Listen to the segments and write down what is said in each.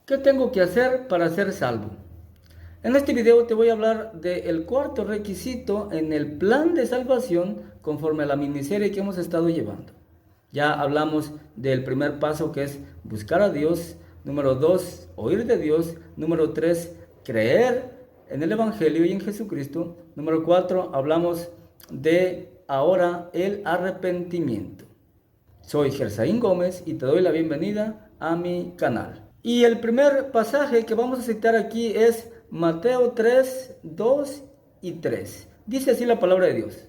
¿Qué tengo que hacer para ser salvo? En este video te voy a hablar del cuarto requisito en el plan de salvación conforme a la miniserie que hemos estado llevando. Ya hablamos del primer paso, que es buscar a Dios. Número 2, oír de Dios. Número 3, creer en el Evangelio y en Jesucristo. Número 4, hablamos de ahora el arrepentimiento. Soy Gersaín Gómez y te doy la bienvenida a mi canal. Y el primer pasaje que vamos a citar aquí es Mateo 3, 2 y 3. Dice así la palabra de Dios.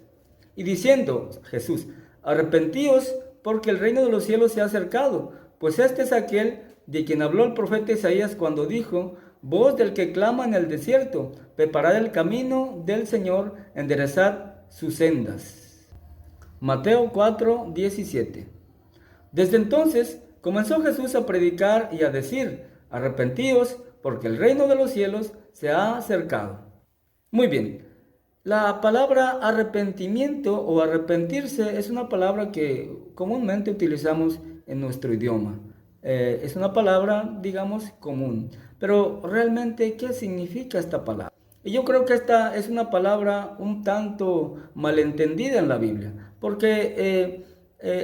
Y diciendo Jesús: arrepentíos, porque el reino de los cielos se ha acercado, pues este es aquel de quien habló el profeta Isaías cuando dijo: voz del que clama en el desierto, preparad el camino del Señor, enderezad sus sendas. Mateo 4, 17. Desde entonces comenzó Jesús a predicar y a decir: arrepentíos, porque el reino de los cielos se ha acercado. Muy bien, la palabra arrepentimiento o arrepentirse es una palabra que comúnmente utilizamos en nuestro idioma. Es una palabra, digamos, común. Pero realmente, ¿qué significa esta palabra? Y yo creo que esta es una palabra un tanto malentendida en la Biblia, porque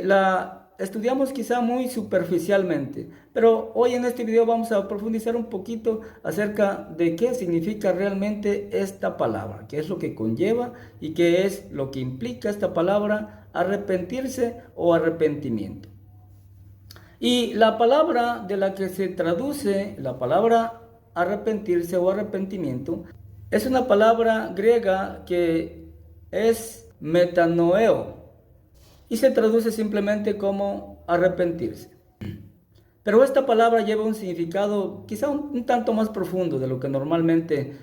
la estudiamos quizá muy superficialmente, pero hoy en este video vamos a profundizar un poquito acerca de qué significa realmente esta palabra, qué es lo que conlleva y qué es lo que implica esta palabra arrepentirse o arrepentimiento. Y la palabra de la que se traduce la palabra arrepentirse o arrepentimiento es una palabra griega que es metanoeo y se traduce simplemente como arrepentirse. Pero esta palabra lleva un significado quizá un tanto más profundo de lo que normalmente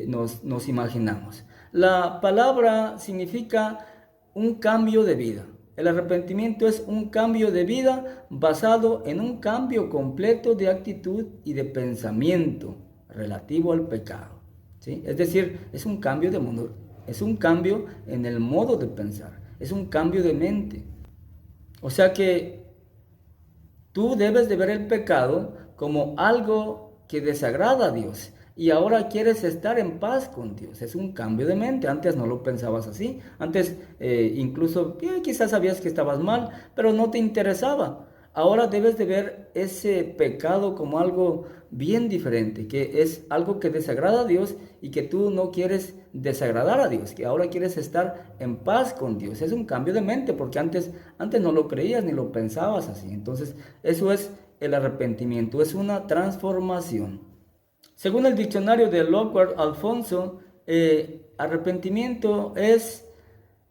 nos imaginamos. La palabra significa un cambio de vida. El arrepentimiento es un cambio de vida basado en un cambio completo de actitud y de pensamiento relativo al pecado, ¿sí? Es decir, es un cambio de mundo, es un cambio en el modo de pensar, es un cambio de mente. O sea que tú debes de ver el pecado como algo que desagrada a Dios y ahora quieres estar en paz con Dios. Es un cambio de mente. Antes no lo pensabas así. Antes incluso quizás sabías que estabas mal, pero no te interesaba. Ahora debes de ver ese pecado como algo bien diferente, que es algo que desagrada a Dios y que tú no quieres desagradar a Dios, que ahora quieres estar en paz con Dios. Es un cambio de mente, porque antes no lo creías ni lo pensabas así. Entonces, eso es el arrepentimiento, es una transformación. Según el diccionario de Lockhart Alfonso, arrepentimiento es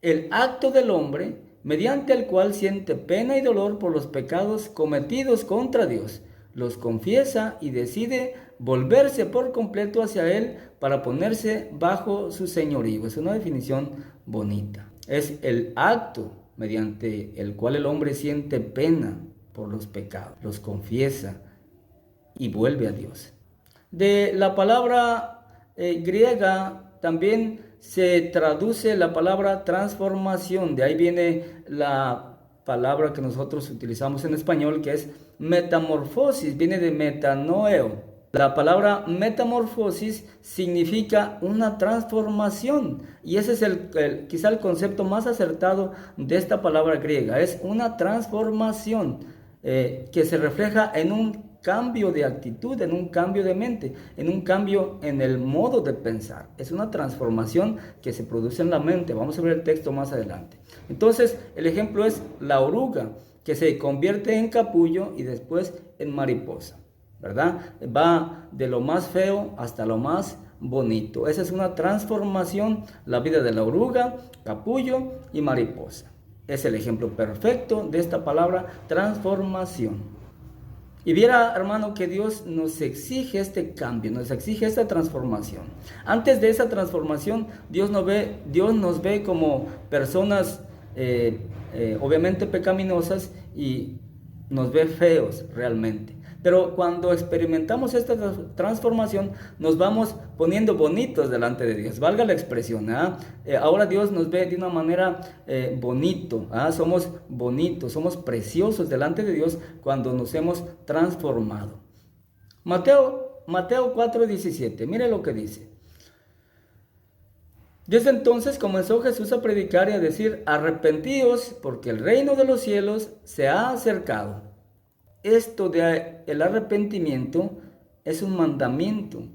el acto del hombre mediante el cual siente pena y dolor por los pecados cometidos contra Dios, los confiesa y decide volverse por completo hacia Él para ponerse bajo su señorío. Es una definición bonita. Es el acto mediante el cual el hombre siente pena por los pecados, los confiesa y vuelve a Dios. De la palabra griega también se traduce la palabra transformación. De ahí viene la palabra que nosotros utilizamos en español, que es metamorfosis, viene de metanoeo. La palabra metamorfosis significa una transformación y ese es quizá el concepto más acertado de esta palabra griega. Es una transformación que se refleja en un cambio de actitud, en un cambio de mente, en un cambio en el modo de pensar. Es una transformación que se produce en la mente. Vamos a ver el texto más adelante. Entonces, el ejemplo es la oruga, que se convierte en capullo y después en mariposa, ¿verdad? Va de lo más feo hasta lo más bonito. Esa es una transformación, la vida de la oruga, capullo y mariposa. Es el ejemplo perfecto de esta palabra transformación. Y viera, hermano, que Dios nos exige este cambio, nos exige esta transformación. Antes de esa transformación, Dios nos ve como personas obviamente pecaminosas y nos ve feos realmente. Pero cuando experimentamos esta transformación, nos vamos poniendo bonitos delante de Dios. Valga la expresión, ahora Dios nos ve de una manera bonito, somos bonitos, somos preciosos delante de Dios cuando nos hemos transformado. Mateo 4:17, mire lo que dice. Desde entonces comenzó Jesús a predicar y a decir, arrepentíos porque el reino de los cielos se ha acercado. Esto de el arrepentimiento es un mandamiento.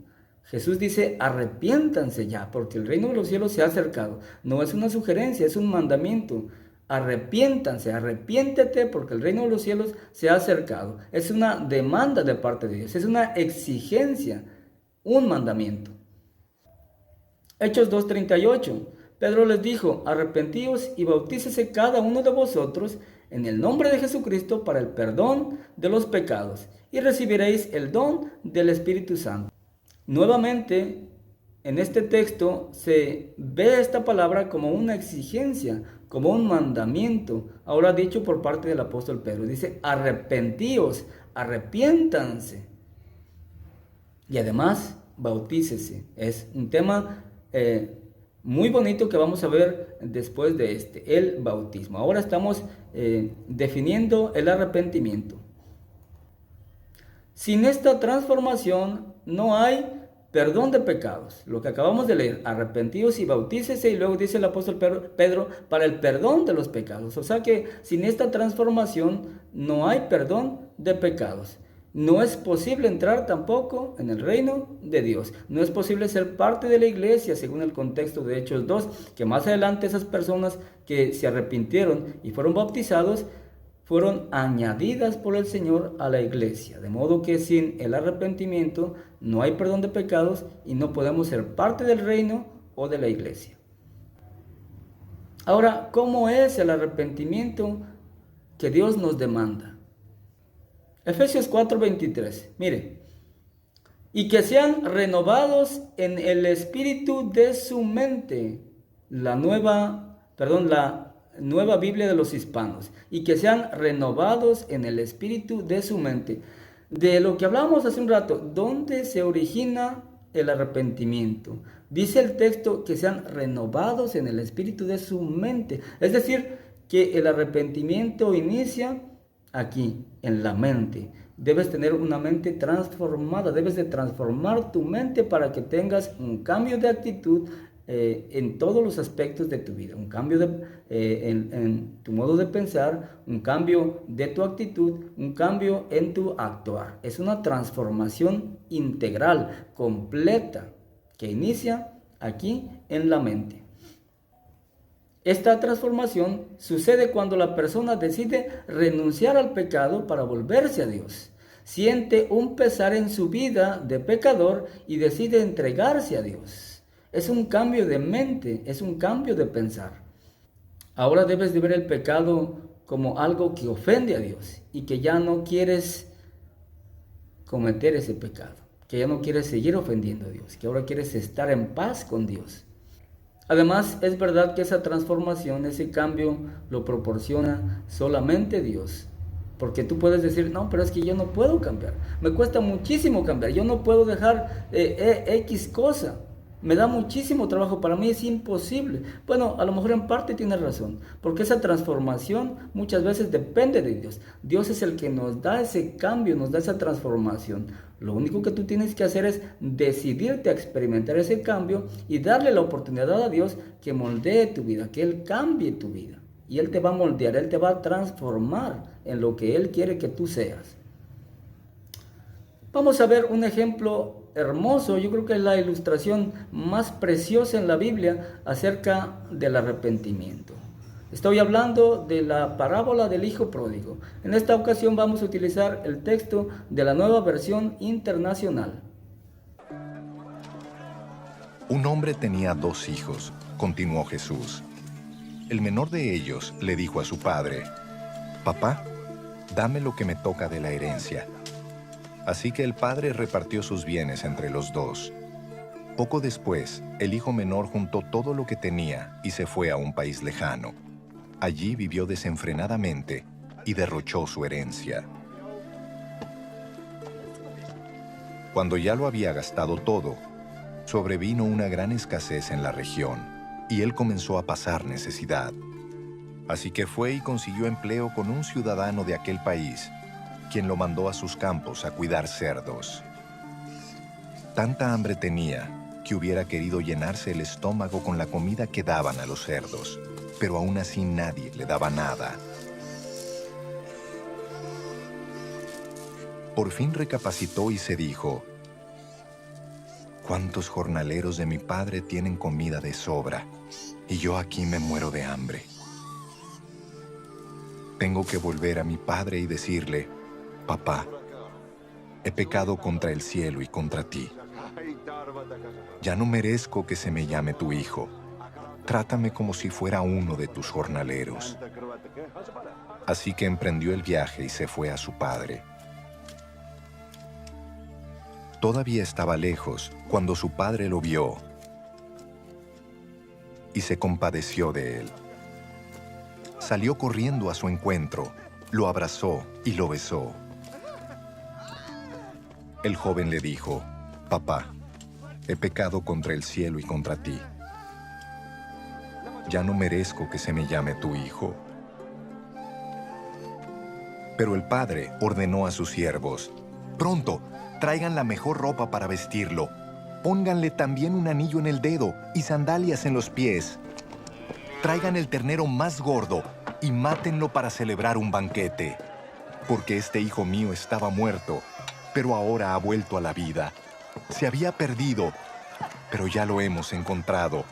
Jesús dice, arrepiéntanse ya, porque el reino de los cielos se ha acercado. No es una sugerencia, es un mandamiento. Arrepiéntanse, arrepiéntete, porque el reino de los cielos se ha acercado. Es una demanda de parte de Dios, es una exigencia, un mandamiento. Hechos 2:38. Pedro les dijo, arrepentíos y bautícese cada uno de vosotros en el nombre de Jesucristo para el perdón de los pecados, y recibiréis el don del Espíritu Santo. Nuevamente, en este texto se ve esta palabra como una exigencia, como un mandamiento, ahora dicho por parte del apóstol Pedro. Dice, arrepentíos, arrepiéntanse. Y además, bautícese. Es un tema muy bonito que vamos a ver después de el bautismo. Ahora estamos definiendo el arrepentimiento. Sin esta transformación no hay perdón de pecados. Lo que acabamos de leer, arrepentíos y bautícese, y luego dice el apóstol Pedro, para el perdón de los pecados. O sea que sin esta transformación no hay perdón de pecados. No es posible entrar tampoco en el reino de Dios. No es posible ser parte de la iglesia, según el contexto de Hechos 2, que más adelante esas personas que se arrepintieron y fueron bautizados, fueron añadidas por el Señor a la iglesia. De modo que sin el arrepentimiento no hay perdón de pecados y no podemos ser parte del reino o de la iglesia. Ahora, ¿cómo es el arrepentimiento que Dios nos demanda? Efesios 4:23, mire, y que sean renovados en el espíritu de su mente, la nueva Biblia de los Hispanos, y que sean renovados en el espíritu de su mente. De lo que hablábamos hace un rato, ¿dónde se origina el arrepentimiento? Dice el texto que sean renovados en el espíritu de su mente, es decir, que el arrepentimiento inicia aquí, en la mente. Debes tener una mente transformada, debes de transformar tu mente para que tengas un cambio de actitud en todos los aspectos de tu vida, un cambio en tu modo de pensar, un cambio de tu actitud, un cambio en tu actuar. Es una transformación integral, completa, que inicia aquí en la mente. Esta transformación sucede cuando la persona decide renunciar al pecado para volverse a Dios. Siente un pesar en su vida de pecador y decide entregarse a Dios. Es un cambio de mente, es un cambio de pensar. Ahora debes de ver el pecado como algo que ofende a Dios y que ya no quieres cometer ese pecado, que ya no quieres seguir ofendiendo a Dios, que ahora quieres estar en paz con Dios. Además, es verdad que esa transformación, ese cambio, lo proporciona solamente Dios. Porque tú puedes decir, no, pero es que yo no puedo cambiar. Me cuesta muchísimo cambiar. Yo no puedo dejar X cosa. Me da muchísimo trabajo. Para mí es imposible. Bueno, a lo mejor en parte tienes razón. Porque esa transformación muchas veces depende de Dios. Dios es el que nos da ese cambio, nos da esa transformación. Lo único que tú tienes que hacer es decidirte a experimentar ese cambio y darle la oportunidad a Dios que moldee tu vida, que Él cambie tu vida. Y Él te va a moldear, Él te va a transformar en lo que Él quiere que tú seas. Vamos a ver un ejemplo hermoso, yo creo que es la ilustración más preciosa en la Biblia acerca del arrepentimiento. Estoy hablando de la parábola del hijo pródigo. En esta ocasión vamos a utilizar el texto de la Nueva Versión Internacional. Un hombre tenía 2 hijos, continuó Jesús. El menor de ellos le dijo a su padre, «Papá, dame lo que me toca de la herencia». Así que el padre repartió sus bienes entre los 2. Poco después, el hijo menor juntó todo lo que tenía y se fue a un país lejano. Allí vivió desenfrenadamente y derrochó su herencia. Cuando ya lo había gastado todo, sobrevino una gran escasez en la región y él comenzó a pasar necesidad. Así que fue y consiguió empleo con un ciudadano de aquel país, quien lo mandó a sus campos a cuidar cerdos. Tanta hambre tenía que hubiera querido llenarse el estómago con la comida que daban a los cerdos, pero aún así nadie le daba nada. Por fin recapacitó y se dijo: ¿cuántos jornaleros de mi padre tienen comida de sobra, y yo aquí me muero de hambre? Tengo que volver a mi padre y decirle: papá, he pecado contra el cielo y contra ti. Ya no merezco que se me llame tu hijo. Trátame como si fuera uno de tus jornaleros. Así que emprendió el viaje y se fue a su padre. Todavía estaba lejos cuando su padre lo vio y se compadeció de él. Salió corriendo a su encuentro, lo abrazó y lo besó. El joven le dijo: papá, he pecado contra el cielo y contra ti. Ya no merezco que se me llame tu hijo. Pero el padre ordenó a sus siervos: pronto, traigan la mejor ropa para vestirlo. Pónganle también un anillo en el dedo y sandalias en los pies. Traigan el ternero más gordo y mátenlo para celebrar un banquete. Porque este hijo mío estaba muerto, pero ahora ha vuelto a la vida. Se había perdido, pero ya lo hemos encontrado.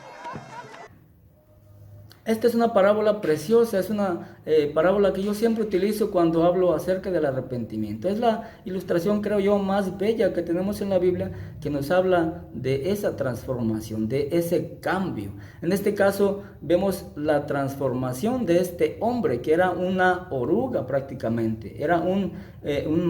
Esta es una parábola preciosa, es una parábola que yo siempre utilizo cuando hablo acerca del arrepentimiento. Es la ilustración, creo yo, más bella que tenemos en la Biblia, que nos habla de esa transformación, de ese cambio. En este caso vemos la transformación de este hombre, que era una oruga prácticamente, era un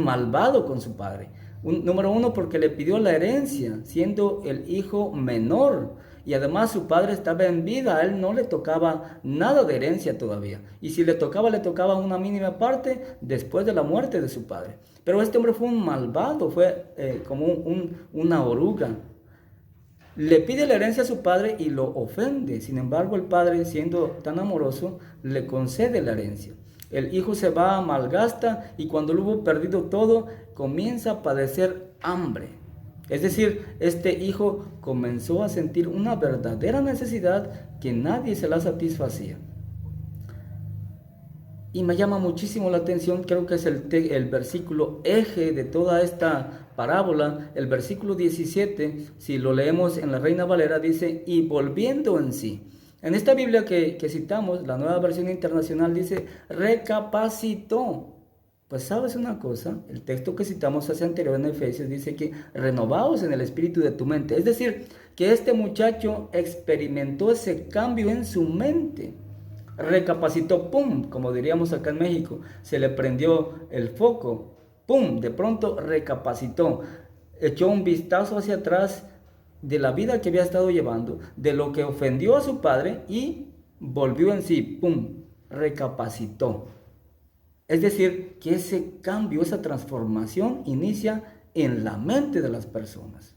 malvado con su padre. Número uno, porque le pidió la herencia, siendo el hijo menor. Y además su padre estaba en vida, a él no le tocaba nada de herencia todavía. Y si le tocaba una mínima parte después de la muerte de su padre. Pero este hombre fue un malvado, fue como una oruga. Le pide la herencia a su padre y lo ofende. Sin embargo, el padre, siendo tan amoroso, le concede la herencia. El hijo se va, malgasta, y cuando lo hubo perdido todo, comienza a padecer hambre. Es decir, este hijo comenzó a sentir una verdadera necesidad que nadie se la satisfacía. Y me llama muchísimo la atención, creo que es el versículo eje de toda esta parábola, el versículo 17, si lo leemos en la Reina Valera, dice: y volviendo en sí. En esta Biblia que citamos, la Nueva Versión Internacional, dice: recapacitó. Pues sabes una cosa, el texto que citamos hace anterior en Efesios dice que renovaos en el espíritu de tu mente. Es decir, que este muchacho experimentó ese cambio en su mente. Recapacitó, pum, como diríamos acá en México, se le prendió el foco, pum, de pronto recapacitó, echó un vistazo hacia atrás de la vida que había estado llevando, de lo que ofendió a su padre y volvió en sí, pum, recapacitó. Es decir, que ese cambio, esa transformación inicia en la mente de las personas.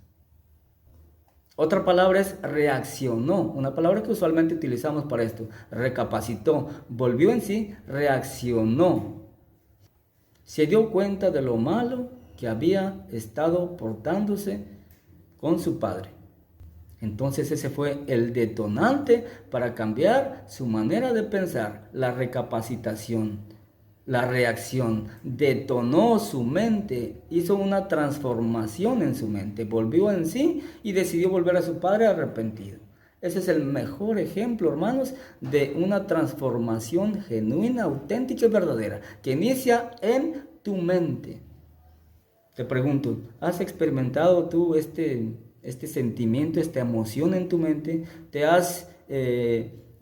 Otra palabra es reaccionó, una palabra que usualmente utilizamos para esto. Recapacitó, volvió en sí, reaccionó. Se dio cuenta de lo malo que había estado portándose con su padre. Entonces ese fue el detonante para cambiar su manera de pensar, la recapacitación. La reacción detonó su mente, hizo una transformación en su mente, volvió en sí y decidió volver a su padre arrepentido. Ese es el mejor ejemplo, hermanos, de una transformación genuina, auténtica y verdadera, que inicia en tu mente. Te pregunto, ¿has experimentado tú este sentimiento, esta emoción en tu mente? ¿Te has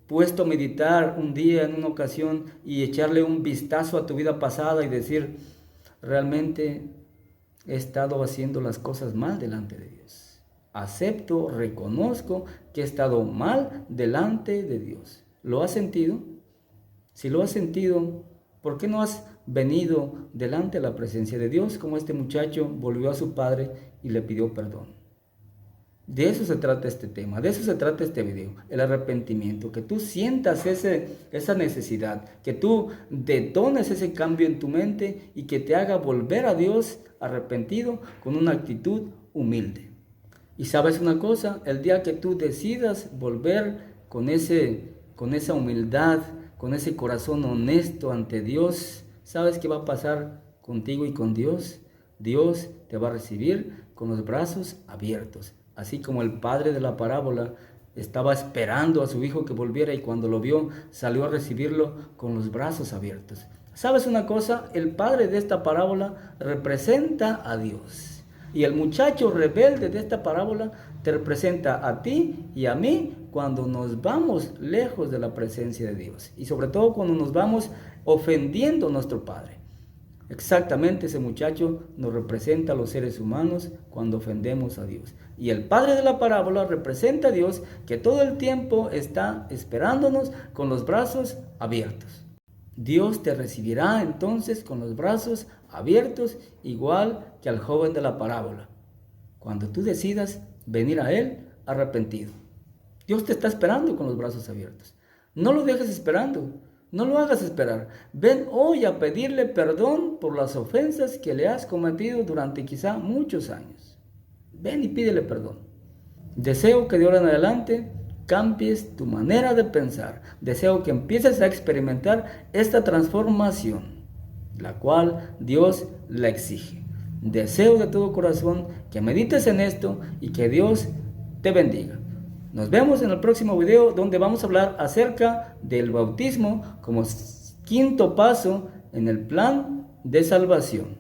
puesto a meditar un día, en una ocasión, y echarle un vistazo a tu vida pasada y decir: realmente he estado haciendo las cosas mal delante de Dios? Acepto, reconozco que he estado mal delante de Dios. ¿Lo has sentido? Si lo has sentido, ¿por qué no has venido delante de la presencia de Dios como este muchacho volvió a su padre y le pidió perdón? De eso se trata este tema, de eso se trata este video, el arrepentimiento, que tú sientas esa necesidad, que tú detones ese cambio en tu mente y que te haga volver a Dios arrepentido con una actitud humilde. Y sabes una cosa, el día que tú decidas volver con esa humildad, con ese corazón honesto ante Dios, ¿sabes qué va a pasar contigo y con Dios? Dios te va a recibir con los brazos abiertos. Así como el padre de la parábola estaba esperando a su hijo que volviera y cuando lo vio salió a recibirlo con los brazos abiertos. ¿Sabes una cosa? El padre de esta parábola representa a Dios. Y el muchacho rebelde de esta parábola te representa a ti y a mí cuando nos vamos lejos de la presencia de Dios. Y sobre todo cuando nos vamos ofendiendo a nuestro Padre. Exactamente ese muchacho nos representa a los seres humanos cuando ofendemos a Dios. Y el padre de la parábola representa a Dios que todo el tiempo está esperándonos con los brazos abiertos. Dios te recibirá entonces con los brazos abiertos, igual que al joven de la parábola, cuando tú decidas venir a Él arrepentido. Dios te está esperando con los brazos abiertos. No lo dejes esperando, no lo hagas esperar. Ven hoy a pedirle perdón por las ofensas que le has cometido durante quizá muchos años. Ven y pídele perdón. Deseo que de ahora en adelante cambies tu manera de pensar. Deseo que empieces a experimentar esta transformación, la cual Dios la exige. Deseo de todo corazón que medites en esto y que Dios te bendiga. Nos vemos en el próximo video donde vamos a hablar acerca del bautismo como quinto paso en el plan de salvación.